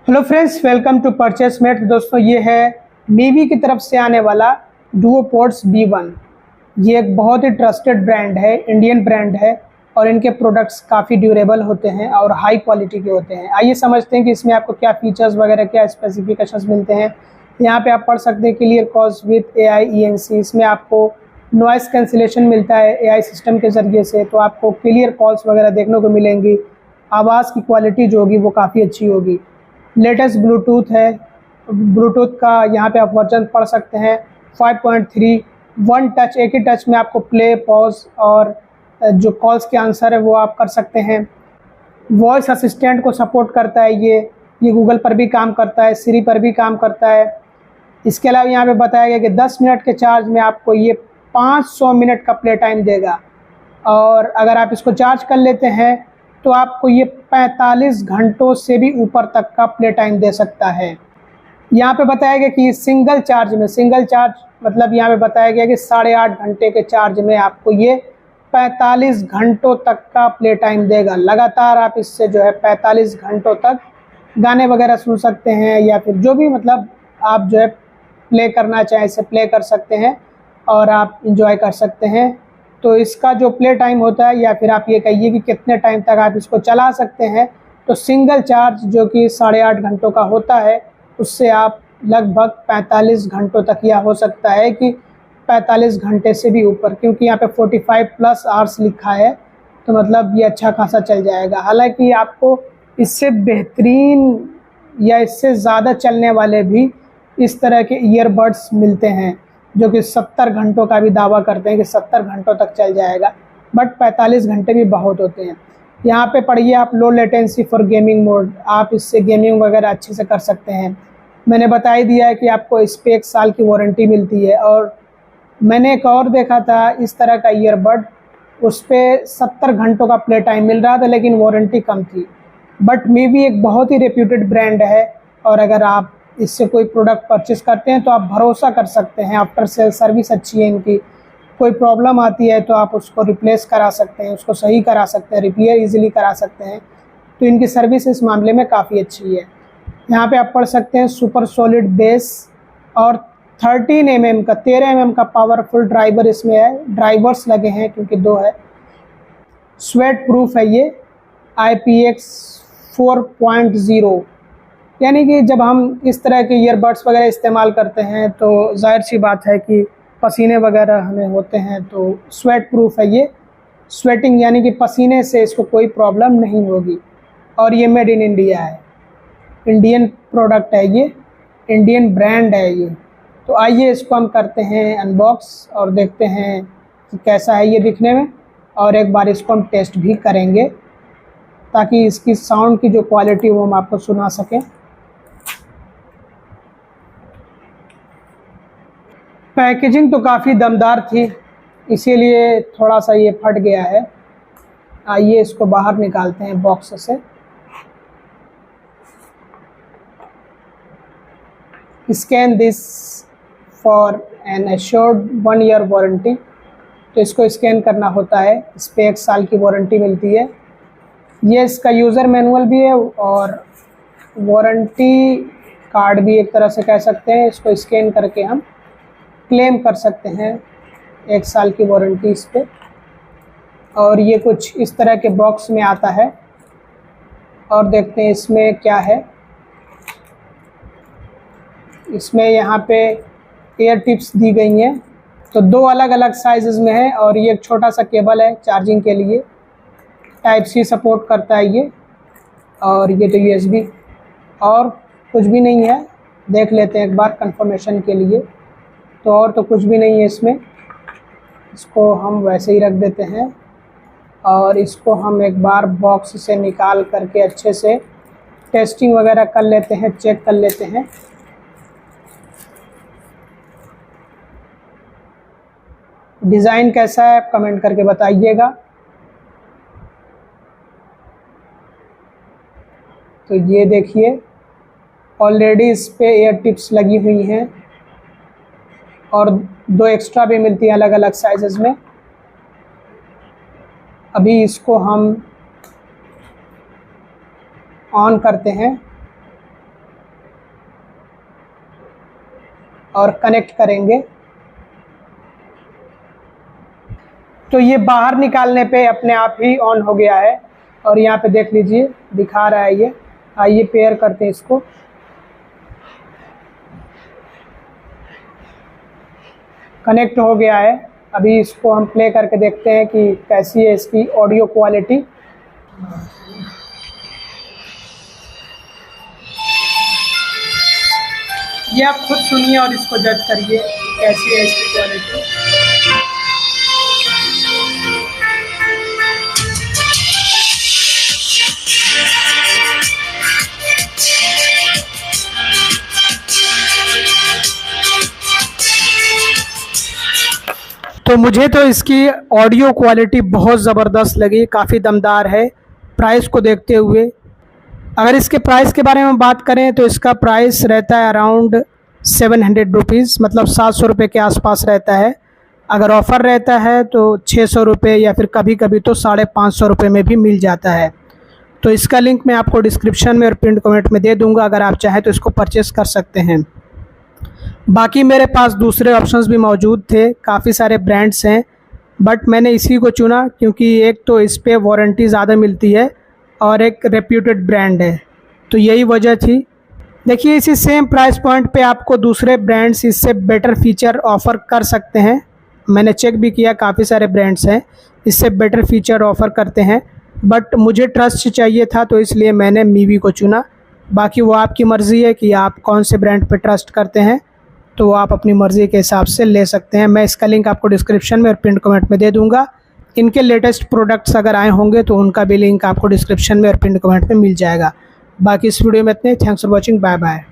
Hello friends, welcome to purchase mate. दोस्तों, ये है मीवी की तरफ से आने वाला डुओपोर्ट्स B1। ये एक बहुत ही ट्रस्टेड ब्रांड है, इंडियन ब्रांड है और इनके प्रोडक्ट्स काफ़ी ड्यूरेबल होते हैं और हाई क्वालिटी के होते हैं। आइए समझते हैं कि इसमें आपको क्या फीचर्स वगैरह, क्या स्पेसिफिकेशंस मिलते हैं। यहाँ पे आप पढ़ सकते हैं clear cause with AI ENC। इसमें आपको नॉइस कैंसिलेशन मिलता है AI सिस्टम के ज़रिए से, तो आपको क्लियर कॉल्स वगैरह देखने को मिलेंगी। आवाज़ की क्वालिटी जो होगी वो काफ़ी अच्छी होगी। लेटेस्ट ब्लूटूथ है, ब्लूटूथ का यहाँ पे आप वर्जन पढ़ सकते हैं 5.3। वन टच, एक ही टच में आपको प्ले, पॉज और जो कॉल्स के आंसर है वो आप कर सकते हैं। वॉइस असिस्टेंट को सपोर्ट करता है ये गूगल पर भी काम करता है, सिरी पर भी काम करता है। इसके अलावा यहाँ पे बताया गया कि 10 मिनट के चार्ज में आपको ये 500 मिनट का प्ले टाइम देगा और अगर आप इसको चार्ज कर लेते हैं तो आपको ये 45 घंटों से भी ऊपर तक का प्ले टाइम दे सकता है। यहाँ पे बताया गया कि सिंगल चार्ज मतलब यहाँ पे बताया गया कि 8.5 घंटे के चार्ज में आपको ये 45 घंटों तक का प्ले टाइम देगा। लगातार आप इससे जो है 45 घंटों तक गाने वगैरह सुन सकते हैं या फिर जो भी मतलब आप जो है प्ले करना चाहें इसे प्ले कर सकते हैं और आप इंजॉय कर सकते हैं। तो इसका जो प्ले टाइम होता है या फिर आप ये कहिए कि कितने टाइम तक आप इसको चला सकते हैं, तो सिंगल चार्ज जो कि 8.5 घंटों का होता है उससे आप लगभग 45 घंटों तक, या हो सकता है कि 45 घंटे से भी ऊपर, क्योंकि यहाँ पे 45+ आवर्स लिखा है तो मतलब ये अच्छा खासा चल जाएगा। हालांकि आपको इससे बेहतरीन या इससे ज़्यादा चलने वाले भी इस तरह के ईयरबड्स मिलते हैं जो कि 70 घंटों का भी दावा करते हैं कि 70 घंटों तक चल जाएगा, बट 45 घंटे भी बहुत होते हैं। यहाँ पे पढ़िए आप low latency for gaming mode, आप इससे गेमिंग वगैरह अच्छे से कर सकते हैं। मैंने बता ही दिया है कि आपको इस पर 1 साल की वारंटी मिलती है। और मैंने एक और देखा था इस तरह का ईयरबड, उस पर 70 घंटों का प्ले टाइम मिल रहा था लेकिन वारंटी कम थी। बट मीवी एक बहुत ही रेप्यूटेड ब्रांड है और अगर आप इससे कोई प्रोडक्ट परचेस करते हैं तो आप भरोसा कर सकते हैं। आफ्टर सेल सर्विस अच्छी है इनकी, कोई प्रॉब्लम आती है तो आप उसको रिप्लेस करा सकते हैं, उसको सही करा सकते हैं, रिपेयर इजीली करा सकते हैं। तो इनकी सर्विस इस मामले में काफ़ी अच्छी है। यहाँ पे आप पढ़ सकते हैं सुपर सॉलिड बेस और 13 mm का पावरफुल ड्राइवर इसमें है। ड्राइवर्स लगे हैं क्योंकि 2 है। स्वेट प्रूफ है ये, IPX4.0। यानी कि जब हम इस तरह के ईयरबड्स वगैरह इस्तेमाल करते हैं तो जाहिर सी बात है कि पसीने वगैरह हमें होते हैं, तो स्वेट प्रूफ है ये। स्वेटिंग यानी कि पसीने से इसको कोई प्रॉब्लम नहीं होगी। और ये मेड इन इंडिया है, इंडियन प्रोडक्ट है ये, इंडियन ब्रांड है ये। तो आइए इसको हम करते हैं अनबॉक्स और देखते हैं कि कैसा है ये दिखने में, और एक बार इसको हम टेस्ट भी करेंगे ताकि इसकी साउंड की जो क्वालिटी वो हम आपको सुना सकें। पैकेजिंग तो काफ़ी दमदार थी, इसीलिए थोड़ा सा ये फट गया है। आइए इसको बाहर निकालते हैं बॉक्स से। Scan this for an assured 1 year warranty. तो इसको स्कैन करना होता है, इस पर 1 साल की वारंटी मिलती है। ये इसका यूज़र मैनुअल भी है और वारंटी कार्ड भी एक तरह से कह सकते हैं। इसको स्कैन करके हम क्लेम कर सकते हैं 1 साल की वारंटी इस पे। और ये कुछ इस तरह के बॉक्स में आता है और देखते हैं इसमें क्या है। इसमें यहाँ पे एयर टिप्स दी गई हैं, तो 2 अलग अलग साइज़ में है। और ये एक छोटा सा केबल है चार्जिंग के लिए, Type-C सपोर्ट करता है ये। और ये तो USB, और कुछ भी नहीं है। देख लेते हैं एक बार कंफर्मेशन के लिए। तो और तो कुछ भी नहीं है इसमें। इसको हम वैसे ही रख देते हैं और इसको हम एक बार बॉक्स से निकाल करके अच्छे से टेस्टिंग वगैरह कर लेते हैं, चेक कर लेते हैं। डिज़ाइन कैसा है आप कमेंट करके बताइएगा। तो ये देखिए, ऑलरेडी इस पे एयर टिप्स लगी हुई हैं और 2 एक्स्ट्रा भी मिलती हैं अलग अलग साइज़ में। अभी इसको हम ऑन करते हैं और कनेक्ट करेंगे तो ये बाहर निकालने पे अपने आप ही ऑन हो गया है। और यहाँ पे देख लीजिए दिखा रहा है ये। आइए पेयर करते हैं इसको। कनेक्ट हो गया है। अभी इसको हम प्ले करके देखते हैं कि कैसी है इसकी ऑडियो क्वालिटी। ये आप खुद सुनिए और इसको जज करिए कैसी है इसकी क्वालिटी। तो मुझे तो इसकी ऑडियो क्वालिटी बहुत ज़बरदस्त लगी, काफ़ी दमदार है। प्राइस को देखते हुए अगर इसके प्राइस के बारे में बात करें तो इसका प्राइस रहता है अराउंड 700 रुपीज़, मतलब 700 रुपये के आसपास रहता है। अगर ऑफ़र रहता है तो 600 रुपये या फिर कभी कभी तो 550 रुपये में भी मिल जाता है। तो इसका लिंक मैं आपको डिस्क्रिप्शन में और पिन कमेंट में दे दूँगा, अगर आप चाहें तो इसको परचेज़ कर सकते हैं। बाकी मेरे पास दूसरे ऑप्शंस भी मौजूद थे, काफ़ी सारे ब्रांड्स हैं, बट मैंने इसी को चुना क्योंकि एक तो इस पर वारंटी ज़्यादा मिलती है और एक रेप्यूटेड ब्रांड है, तो यही वजह थी। देखिए इसी सेम प्राइस पॉइंट पे आपको दूसरे ब्रांड्स इससे बेटर फीचर ऑफ़र कर सकते हैं। मैंने चेक भी किया, काफ़ी सारे ब्रांड्स हैं इससे बेटर फीचर ऑफ़र करते हैं, बट मुझे ट्रस्ट चाहिए था तो इसलिए मैंने मीवी को चुना। बाकी वो आपकी मर्ज़ी है कि आप कौन से ब्रांड पे ट्रस्ट करते हैं, तो आप अपनी मर्ज़ी के हिसाब से ले सकते हैं। मैं इसका लिंक आपको डिस्क्रिप्शन में और पिन कमेंट में दे दूंगा। इनके लेटेस्ट प्रोडक्ट्स अगर आए होंगे तो उनका भी लिंक आपको डिस्क्रिप्शन में और पिन कमेंट में मिल जाएगा। बाकी इस वीडियो में इतने। Thanks for watching. Bye bye.